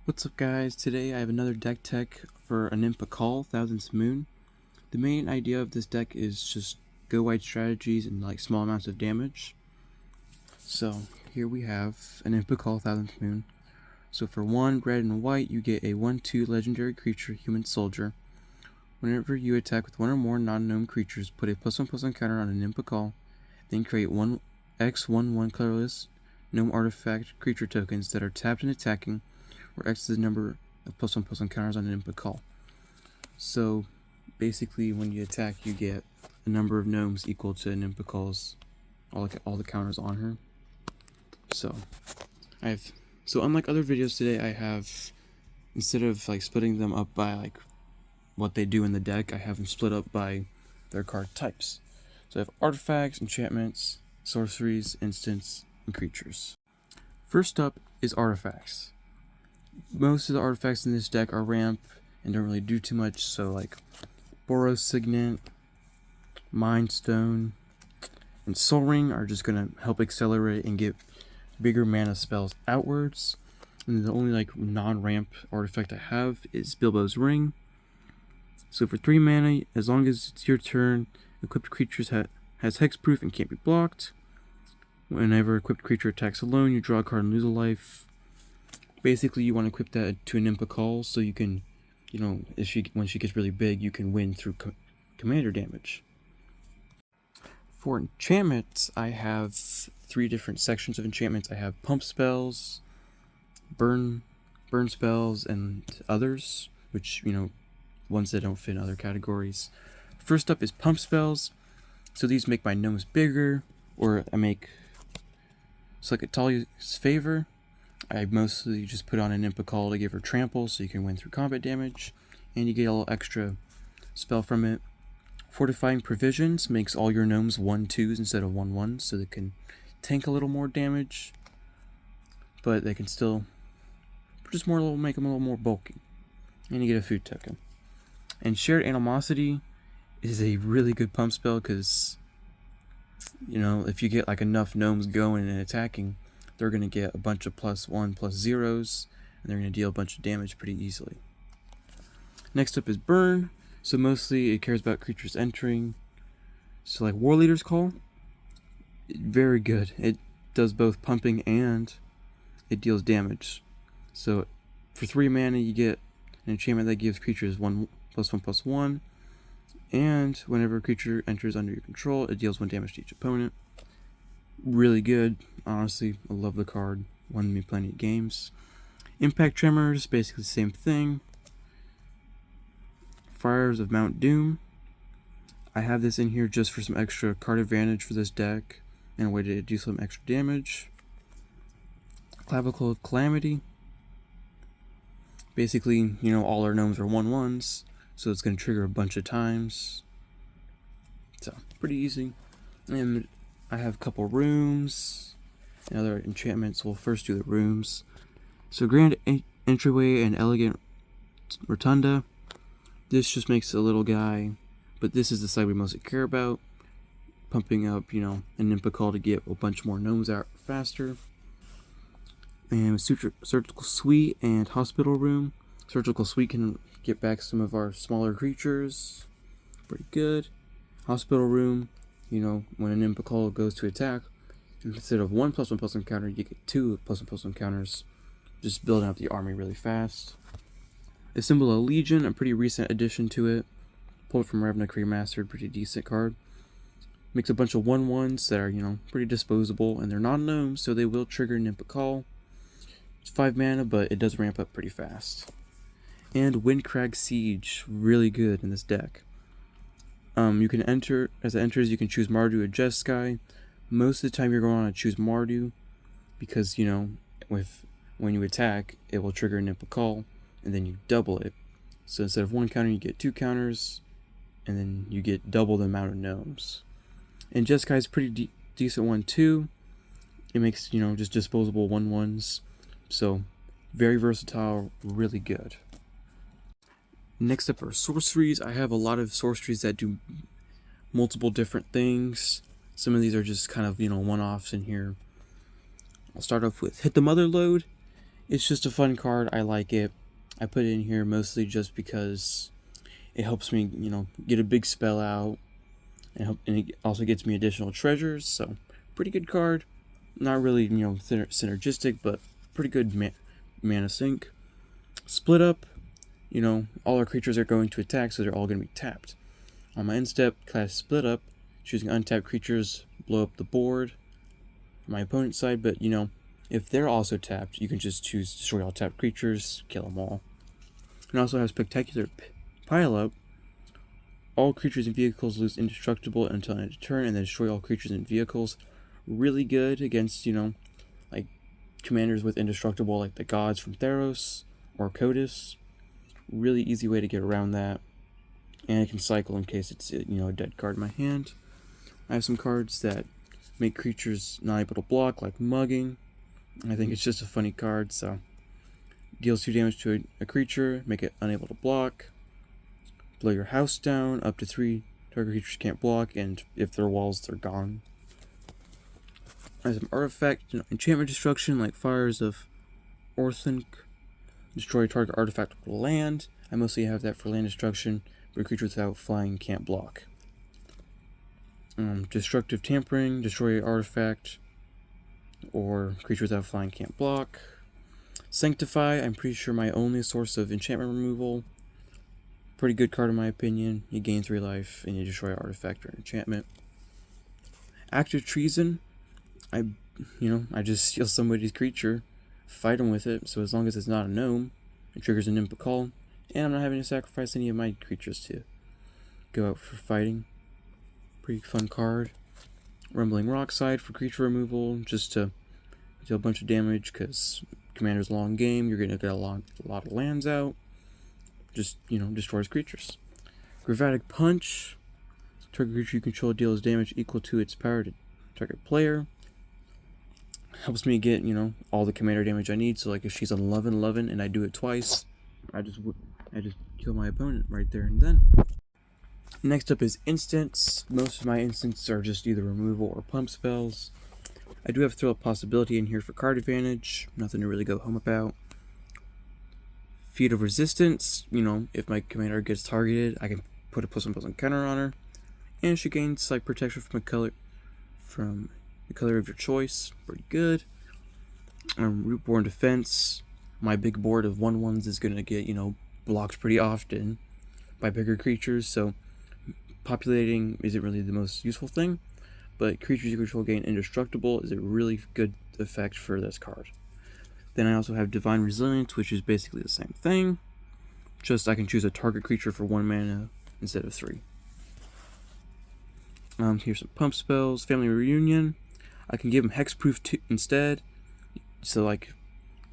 What's up guys, today I have another deck tech for Anim Pakal, Thousandth Moon. The main idea of this deck is just go wide strategies and like small amounts of damage. So here we have Anim Pakal, Thousandth Moon. So for 1 red and white you get a 1/2 legendary creature, Human Soldier. Whenever you attack with one or more non-gnome creatures, put a +1/+1 counter on Anim Pakal, then create 1 X/1/1 colorless gnome artifact creature tokens that are tapped and attacking, where X is the number of +1/+1 counters on an input call. So basically when you attack you get a number of gnomes equal to an input calls, all the counters on her. So unlike other videos today, I have, instead of like splitting them up by like what they do in the deck, I have them split up by their card types. So I have artifacts, enchantments, sorceries, instants, and creatures. First up is artifacts. Most of the artifacts in this deck are ramp and don't really do too much, so like Boros Signet, Mind Stone, and Soul Ring are just going to help accelerate and get bigger mana spells outwards. And the only like non-ramp artifact I have is Bilbo's Ring. So for 3 mana, as long as it's your turn, equipped creatures has hexproof and can't be blocked. Whenever equipped creature attacks alone, you draw a card and lose a life. Basically, you want to equip that to an Anim Pakal so you can, when she gets really big, you can win through commander damage. For enchantments, I have 3 different sections of enchantments. I have pump spells, burn spells, and others, which, ones that don't fit in other categories. First up is pump spells. So these make my gnomes bigger, or I make select a Talia's favor. I mostly just put on an Anim Pakal to give her trample so you can win through combat damage, and you get a little extra spell from it. Fortifying Provisions makes all your gnomes 1/2s instead of 1/1s, so they can tank a little more damage, but they can still just make them a little more bulky. And you get a food token. And Shared Animosity is a really good pump spell because, if you get like enough gnomes going and attacking, they're going to get a bunch of +1/+0s, and they're going to deal a bunch of damage pretty easily. Next up is Burn. So mostly it cares about creatures entering. So like War Leader's Call, very good. It does both pumping and it deals damage. So for 3 mana you get an enchantment that gives creatures 1/1/1, and whenever a creature enters under your control, it deals 1 damage to each opponent. Really good, honestly. I love the card. Won me plenty of games. Impact Tremors, basically the same thing. Fires of Mount Doom. I have this in here just for some extra card advantage for this deck and a way to do some extra damage. Clavicle of Calamity. Basically, all our gnomes are 1/1s, so it's going to trigger a bunch of times. So, pretty easy. And I have a couple rooms and other enchantments. We'll first do the rooms. So Grand Entryway and Elegant Rotunda. This just makes a little guy, but this is the side we mostly care about. Pumping up, an Anim Pakal to get a bunch more gnomes out faster. And Surgical Suite and Hospital Room. Surgical Suite can get back some of our smaller creatures. Pretty good. Hospital Room, when an Anim Pakal goes to attack, instead of 1 +1/+1 counter, you get 2 +1/+1 counters, just building up the army really fast. A Symbol of Legion, a pretty recent addition to it. Pulled from Ravnica Remastered, pretty decent card. Makes a bunch of 1/1s that are, pretty disposable, and they're non-gnomes, so they will trigger Anim Pakal. It's 5 mana, but it does ramp up pretty fast. And Windcrag Siege, really good in this deck. You can enter, as it enters, you can choose Mardu or Jeskai. Most of the time you're going to want to choose Mardu, because, when you attack, it will trigger Anim Pakal, and then you double it. So instead of 1 counter, you get 2 counters, and then you get double the amount of gnomes. And Jeskai is a pretty decent one too. It makes, just disposable 1/1s. So, very versatile, really good. Next up are sorceries. I have a lot of sorceries that do multiple different things. Some of these are just kind of, one-offs in here. I'll start off with Hit the Mother Load. It's just a fun card. I like it. I put it in here mostly just because it helps me, get a big spell out, and it also gets me additional treasures. So, pretty good card. Not really, synergistic, but pretty good mana sink. Split up. All our creatures are going to attack, so they're all going to be tapped. On my end step, class split up, choosing untapped creatures, blow up the board on my opponent's side, but if they're also tapped, you can just choose destroy all tapped creatures, kill them all. And also have spectacular pile up. All creatures and vehicles lose indestructible until end of turn, and then destroy all creatures and vehicles. Really good against, like commanders with indestructible, like the gods from Theros or Codis. Really easy way to get around that. And it can cycle in case it's, a dead card in my hand. I have some cards that make creatures not able to block, like Mugging. I think it's just a funny card, so deals 2 damage to a creature, make it unable to block. Blow your house down, up to 3 target creatures can't block, and if they're walls, they're gone. I have some artifact, enchantment destruction, like Fires of Orthanc. Destroy target artifact with land. I mostly have that for land destruction, but creatures without flying can't block. Destructive Tampering, destroy artifact, or creatures without flying can't block. Sanctify, I'm pretty sure my only source of enchantment removal. Pretty good card in my opinion. You gain 3 life and you destroy an artifact or enchantment. Active Treason, I just steal somebody's creature, fight them with it, so as long as it's not a gnome, it triggers an Anim Pakal, and I'm not having to sacrifice any of my creatures to go out for fighting. Pretty fun card. Rumbling Rockside for creature removal, just to deal a bunch of damage, because Commander's long game, you're going to get a lot of lands out. Just, destroys creatures. Gravatic Punch. Target creature you control deals damage equal to its power to target player. Helps me get, all the commander damage I need. So, like, if she's on 11/11 and I do it twice, I just kill my opponent right there and then. Next up is instants. Most of my instants are just either removal or pump spells. I do have Thrill of Possibility in here for card advantage. Nothing to really go home about. Feat of Resistance. If my commander gets targeted, I can put a +1/+1 counter on her. And she gains, like, protection from the color of your choice. Pretty good. Rootborn Defense. My big board of 1/1s is going to get, blocked pretty often by bigger creatures, so populating isn't really the most useful thing, but creatures you control gain indestructible is a really good effect for this card. Then I also have Divine Resilience, which is basically the same thing, just I can choose a target creature for 1 mana instead of 3. Here's some pump spells. Family Reunion. I can give them Hexproof instead, so like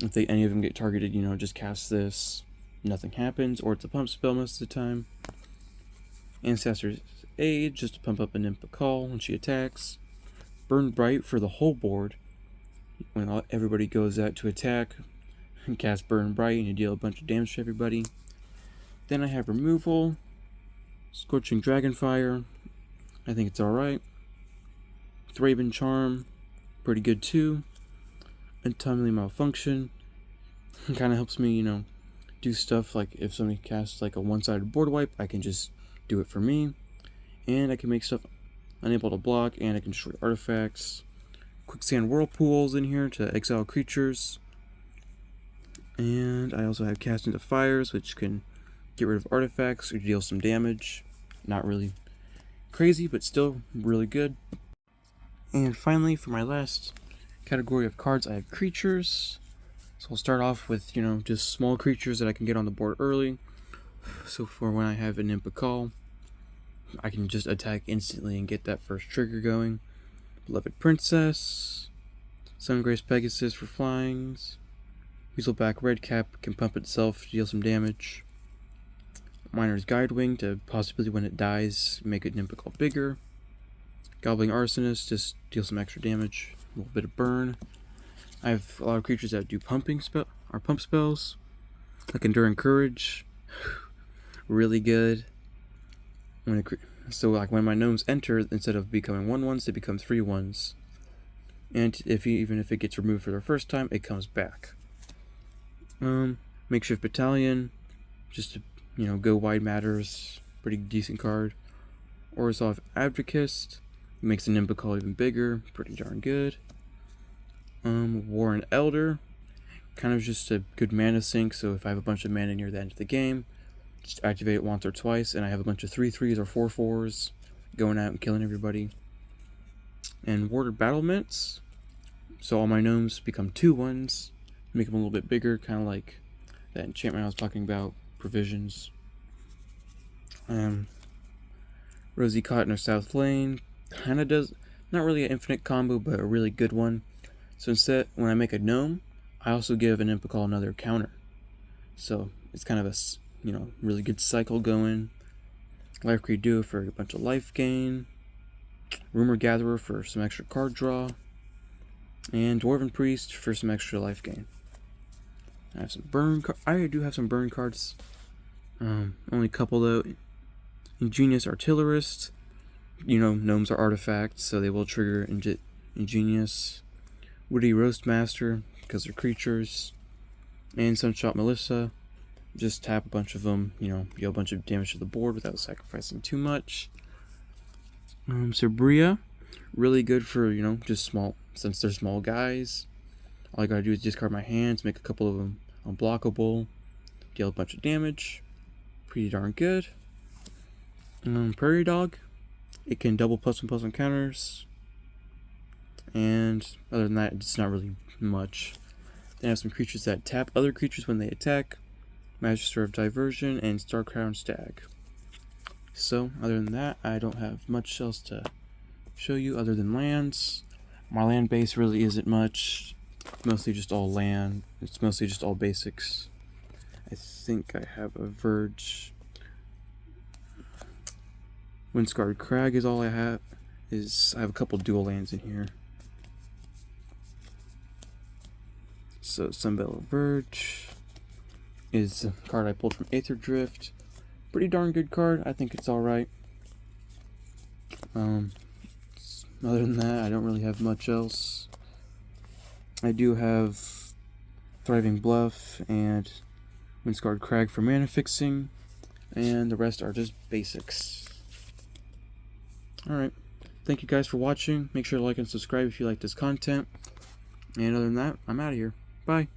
if any of them get targeted, just cast this, nothing happens, or it's a pump spell most of the time. Ancestor's Aid, just to pump up an Anim Pakal when she attacks. Burn Bright for the whole board. When everybody goes out to attack, and cast Burn Bright and you deal a bunch of damage to everybody. Then I have Removal. Scorching Dragonfire. I think it's alright. Thraben Charm. Pretty good too. Untimely Malfunction. Kind of helps me, do stuff like if somebody casts like a one-sided board wipe, I can just do it for me. And I can make stuff unable to block, and I can destroy artifacts. Quicksand Whirlpools in here to exile creatures. And I also have Cast into Fires, which can get rid of artifacts or deal some damage. Not really crazy, but still really good. And finally, for my last category of cards, I have creatures. So I'll start off with, just small creatures that I can get on the board early. So for when I have an Anim Pakal, I can just attack instantly and get that first trigger going. Beloved Princess. Sungrace Pegasus for flyings. Weaselback Redcap can pump itself to deal some damage. Miner's Guidewing to possibly, when it dies, make it Anim Pakal bigger. Gobbling Arsonist, just deal some extra damage. A little bit of burn. I have a lot of creatures that do pump spells. Like Enduring Courage. Really good. When my gnomes enter, instead of becoming 1/1s, they become 3/1s. And even if it gets removed for the first time, it comes back. Makeshift Battalion, just to, go wide matters, pretty decent card. Orzhov Advocist, makes the Anim Pakal even bigger, pretty darn good. Warren Elder, kind of just a good mana sink, so if I have a bunch of mana near the end of the game, just activate it once or twice, and I have a bunch of 3/3s or 4/4s going out and killing everybody. And Warded Battlements, so all my gnomes become 2/1s, make them a little bit bigger, kind of like that enchantment I was talking about, Provisions. Rosie Cotton or South Lane, kind of does, not really an infinite combo, but a really good one. So instead, when I make a gnome, I also give an Anim Pakal another counter. So it's kind of a, really good cycle going. Life Creed Duo for a bunch of life gain. Rumor Gatherer for some extra card draw. And Dwarven Priest for some extra life gain. I have some burn. I do have some burn cards. Only a couple though. Ingenious Artillerist. Gnomes are artifacts, so they will trigger Ingenious. Woody Roastmaster, because they're creatures. And Sunshot Melissa. Just tap a bunch of them, deal a bunch of damage to the board without sacrificing too much. Sabria, really good for, just small, since they're small guys. All I gotta do is discard my hands, make a couple of them unblockable, deal a bunch of damage. Pretty darn good. Prairie Dog, it can double +1/+1 counters. And other than that, it's not really much. Then I have some creatures that tap other creatures when they attack. Magister of Diversion, and Starcrowned Stag. So, other than that, I don't have much else to show you other than lands. My land base really isn't much. Mostly just all land. It's mostly just all basics. I think I have a Verge. Windscarred Crag is all I have. I have a couple dual lands in here. So, Sunbelt Verge is a card I pulled from Aether Drift. Pretty darn good card. I think it's alright. Other than that, I don't really have much else. I do have Thriving Bluff and Windscarred Crag for mana fixing, and the rest are just basics. Alright. Thank you guys for watching. Make sure to like and subscribe if you like this content. And other than that, I'm out of here. Bye.